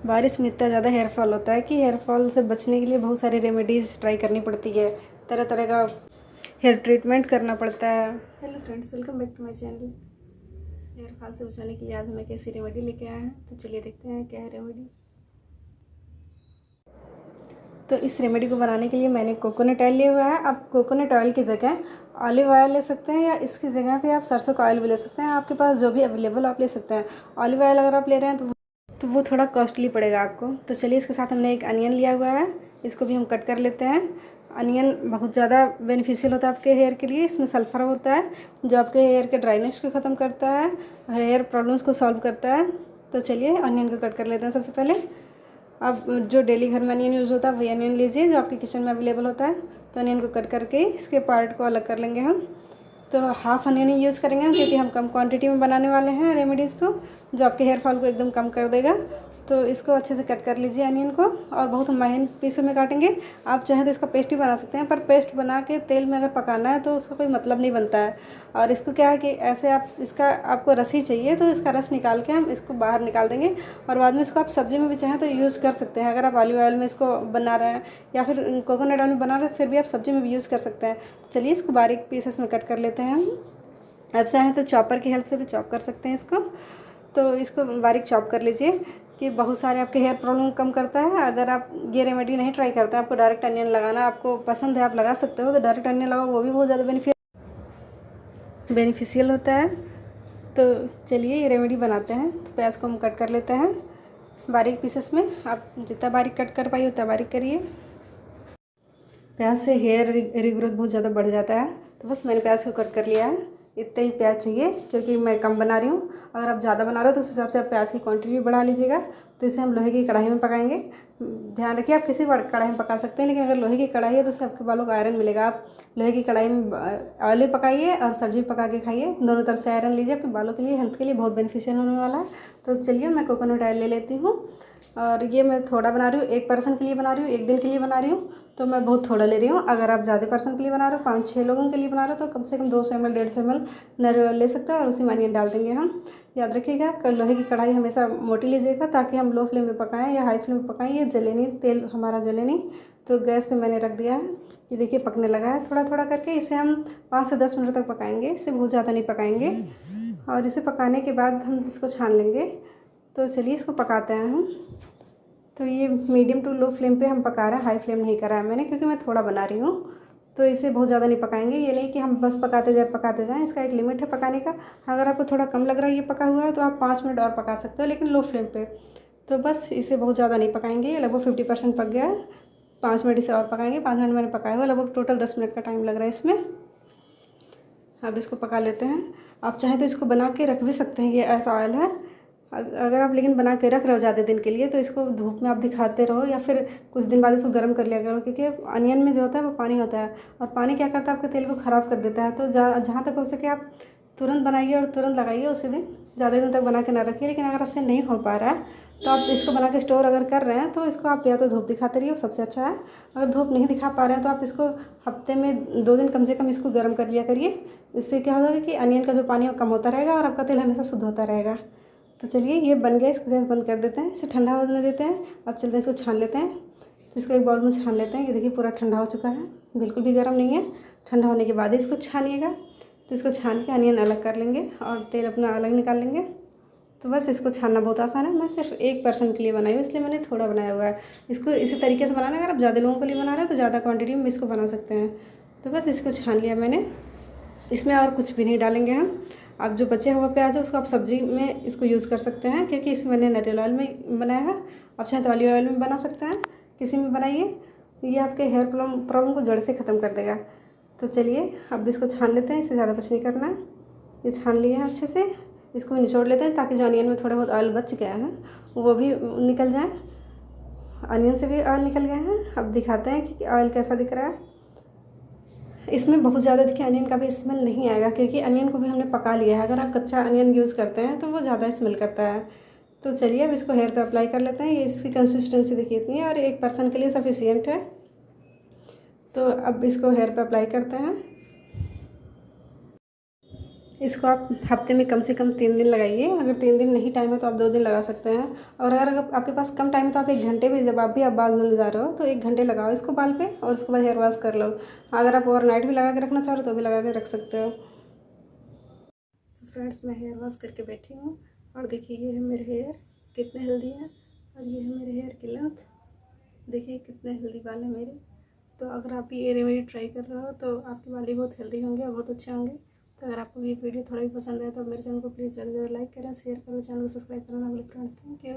बारिश में इतना ज़्यादा हेयर फॉल होता है कि हेयर फॉल से बचने के लिए बहुत सारी रेमेडीज़ ट्राई करनी पड़ती है। तरह तरह का हेयर ट्रीटमेंट करना पड़ता है। Hello friends, welcome back to my channel. Hair fall से बचाने के लिए आज हमें कैसी रेमेडी लेके आए हैं, तो चलिए देखते हैं क्या है रेमेडी। तो इस रेमेडी को बनाने के लिए मैंने कोकोनट ऑयल लिया हुआ है। आप कोकोनट ऑयल की जगह ऑलिव ऑयल ले सकते हैं, या इसकी जगह पे आप सरसों का ऑयल भी ले सकते हैं। आपके पास जो भी अवेलेबल आप ले सकते हैं। ऑलिव ऑयल अगर आप ले रहे हैं तो वो थोड़ा कॉस्टली पड़ेगा आपको। तो चलिए, इसके साथ हमने एक अनियन लिया हुआ है, इसको भी हम कट कर लेते हैं। अनियन बहुत ज़्यादा बेनिफिशियल होता है आपके हेयर के लिए। इसमें सल्फ़र होता है जो आपके हेयर के ड्राइनेस को ख़त्म करता है, हेयर प्रॉब्लम्स को सॉल्व करता है। तो चलिए अनियन को कट कर लेते हैं। सबसे पहले आप जो डेली घर में अनियन यूज़ होता है वही अनियन लीजिए जो आपके किचन में अवेलेबल होता है। तो अनियन को कट करके इसके पार्ट को अलग कर लेंगे हम। तो हाफ़ अनियन ही यूज़ करेंगे हम, क्योंकि हम कम क्वांटिटी में बनाने वाले हैं रेमेडीज़ को, जो आपके हेयर फॉल को एकदम कम कर देगा। तो इसको अच्छे से कट कर लीजिए अनियन को, और बहुत महीन पीसों में काटेंगे। आप चाहें तो इसका पेस्ट ही बना सकते हैं, पर पेस्ट बना के तेल में अगर पकाना है तो उसका कोई मतलब नहीं बनता है। और इसको क्या है कि ऐसे आप इसका आपको रस ही चाहिए, तो इसका रस निकाल के हम इसको बाहर निकाल देंगे। और बाद में इसको आप सब्ज़ी में भी चाहें तो यूज़ कर सकते हैं। अगर आप ऑलिव ऑयल में इसको बना रहे हैं या फिर कोकोनट ऑयल में बना रहे हैं, फिर भी आप सब्ज़ी में भी यूज़ कर सकते हैं। तो चलिए इसको बारीक पीसेस में कट कर लेते हैं हम। आप चाहें तो चॉपर की हेल्प से भी चॉप कर सकते हैं इसको। तो इसको बारीक चॉप कर लीजिए, कि बहुत सारे आपके हेयर प्रॉब्लम कम करता है। अगर आप ये रेमेडी नहीं ट्राई करते हैं, आपको डायरेक्ट अनियन लगाना आपको पसंद है, आप लगा सकते हो, तो डायरेक्ट अनियन लगाओ, वो भी बहुत ज़्यादा बेनिफिशियल होता है। तो चलिए ये रेमेडी बनाते हैं। तो प्याज को हम कट कर लेते हैं बारीक पीसेस में। आप जितना बारीक कट कर पाइए उतना बारीक करिए। प्याज से हेयर रिग्रोथ बहुत ज़्यादा बढ़ जाता है। तो बस मैंने प्याज को कट कर लिया है। इतना ही प्याज चाहिए, क्योंकि मैं कम बना रही हूँ। अगर आप ज़्यादा बना रहे हो तो उस हिसाब से आप प्याज की क्वांटिटी भी बढ़ा लीजिएगा। तो इसे हम लोहे की कढ़ाई में पकाएंगे। ध्यान रखिए, आप किसी कढ़ाई में पका सकते हैं, लेकिन अगर लोहे की कढ़ाई है तो उससे आपके बालों को आयरन मिलेगा। आप लोहे की कढ़ाई में ऑयल भी पकाइए और सब्जी पका के खाइए, दोनों तरफ से आयरन लीजिए। आपके बालों के लिए, हेल्थ के लिए बहुत बेनिफिशियल होने वाला है। तो चलिए मैं कोकोनट ऑयल ले लेती हूँ, और ये मैं थोड़ा बना रही हूँ, एक पर्सन के लिए बना रही हूँ, एक दिन के लिए बना रही हूँ, तो मैं बहुत थोड़ा ले रही हूँ। अगर आप ज़्यादा पर्सन के लिए बना रहे हो, 5-6 लोगों के लिए बना रहे हो, तो कम से कम 200 ml 150 ml नारियल ऑयल ले सकते हैं, और उसी में अनियन डाल देंगे हम। याद रखिएगा, लोहे की कढ़ाई हमेशा मोटी लीजिएगा, ताकि हम लो फ्लेम में पकाएं या हाई फ्लेम में पकाएं, ये जले नहीं, तेल हमारा जले नहीं। तो गैस पे मैंने रख दिया है, ये देखिए पकने लगा है थोड़ा थोड़ा करके। इसे हम 5 से 10 मिनट तक पकाएंगे, इससे बहुत ज़्यादा नहीं पकाएंगे। और इसे पकाने के बाद हम इसको छान लेंगे। तो चलिए इसको पकाते हैं हम। तो ये मीडियम टू लो फ्लेम पे हम पका रहे हैं, हाई फ्लेम नहीं करा है मैंने, क्योंकि मैं थोड़ा बना रही हूँ। तो इसे बहुत ज़्यादा नहीं पकाएंगे। ये नहीं कि हम बस पकाते जाएं, इसका एक लिमिट है पकाने का। अगर आपको थोड़ा कम लग रहा है ये पका हुआ है, तो आप 5 मिनट और पका सकते हो, लेकिन लो फ्लेम पे। तो बस इसे बहुत ज़्यादा नहीं पकाएंगे, ये लगभग 50% पक गया है। 5 मिनट इसे और पकाएंगे। 5 मिनट मैंने पकाया हुआ, लगभग टोटल 10 मिनट का टाइम लग रहा है इसमें। अब इसको पका लेते हैं। आप चाहें तो इसको बना के रख भी सकते हैं, ये ऐसा ऑयल है। अगर आप लेकिन बना के रख रहे हो ज़्यादा दिन के लिए, तो इसको धूप में आप दिखाते रहो, या फिर कुछ दिन बाद इसको गर्म कर लिया करो, क्योंकि अनियन में जो होता है वो पानी होता है, और पानी क्या करता है, आपके तेल को ख़राब कर देता है। तो जहाँ तक हो सके आप तुरंत बनाइए और तुरंत लगाइए उसी दिन, ज़्यादा दिन तक बना के ना रखिए। लेकिन अगर आपसे नहीं हो पा रहा है, तो आप इसको बना के स्टोर अगर कर रहे हैं, तो इसको आप या तो धूप दिखाते रहिए, सबसे अच्छा है। अगर धूप नहीं दिखा पा रहे हैं, तो आप इसको हफ्ते में 2 दिन कम से कम इसको गर्म कर लिया करिए। इससे क्या होगा कि अनियन का जो पानी है वो कम होता रहेगा, और आपका तेल हमेशा शुद्ध होता रहेगा। तो चलिए ये बन गया, इसको गैस बंद कर देते हैं, इसे ठंडा होने देते हैं। अब चलते हैं इसको छान लेते हैं। तो इसको एक बाउल में छान लेते हैं। ये देखिए पूरा ठंडा हो चुका है, बिल्कुल भी गर्म नहीं है। ठंडा होने के बाद ही इसको छानिएगा। तो इसको छान के अनियन अलग कर लेंगे, और तेल अपना अलग निकाल लेंगे। तो बस इसको छानना बहुत आसान है। मैं सिर्फ एक पर्सन के लिए बनाई हूँ, इसलिए मैंने थोड़ा बनाया हुआ है। इसको इसी तरीके से बनाना है। अगर आप ज़्यादा लोगों के लिए बना रहे हैं, तो ज़्यादा क्वांटिटी में इसको बना सकते हैं। तो बस इसको छान लिया मैंने, इसमें और कुछ भी नहीं डालेंगे हम। अब जो बचे हुआ प्याज है उसको आप सब्ज़ी में इसको यूज़ कर सकते हैं, क्योंकि इसमें मैंने नारियल ऑयल में बनाया है। आप चाहे तो ऑलिव ऑयल में बना सकते हैं, किसी में बनाइए। ये आपके हेयर प्रॉब्लम को जड़ से ख़त्म कर देगा। तो चलिए अब इसको छान लेते हैं, इससे ज़्यादा कुछ नहीं करना है। ये छान लिए हैं अच्छे से, इसको निचोड़ लेते हैं, ताकि जो अनियन में थोड़ा बहुत ऑयल बच गया है वो भी निकल जाए। अनियन से भी ऑयल निकल गया है। अब दिखाते हैं कि ऑयल कैसा दिख रहा है। इसमें बहुत ज़्यादा देखिए अनियन का भी स्मेल नहीं आएगा, क्योंकि अनियन को भी हमने पका लिया है। अगर आप कच्चा अनियन यूज़ करते हैं तो वो ज़्यादा स्मेल करता है। तो चलिए अब इसको हेयर पे अप्लाई कर लेते हैं। ये इसकी कंसिस्टेंसी देखिए इतनी है, और एक पर्सन के लिए सफिशिएंट है। तो अब इसको हेयर पे अप्लाई करते हैं। इसको आप हफ्ते में कम से कम 3 दिन लगाइए। अगर 3 दिन नहीं टाइम है तो आप 2 दिन लगा सकते हैं। और अगर आपके पास कम टाइम है तो आप 1 घंटे भी, जब आप बाल धुलने जा रहे हो तो 1 घंटे लगाओ इसको बाल पे, और उसके बाद हेयर वॉश कर लो। अगर आप ओवरनाइट भी लगा के रखना चाह रहे हो तो भी लगा के रख सकते हो। तो फ्रेंड्स, मैं हेयर वॉश करके बैठी हूँ और देखिए ये है मेरे हेयर कितने हेल्दी हैं, और ये है मेरे हेयर की लेंथ। देखिए कितने हेल्दी बाल है मेरे। तो अगर आप ये रेमेडी ट्राई कर रहे हो तो आपके बाल भी बहुत हेल्दी होंगे और बहुत अच्छे होंगे। तो अगर आपको ये वीडियो थोड़ा भी पसंद आए तो मेरे चैनल को प्लीज़ ज़्यादा से ज़्यादा लाइक करें, शेयर करें, चैनल को सब्सक्राइब करना ना भूलें फ्रेंड्स। Thank you.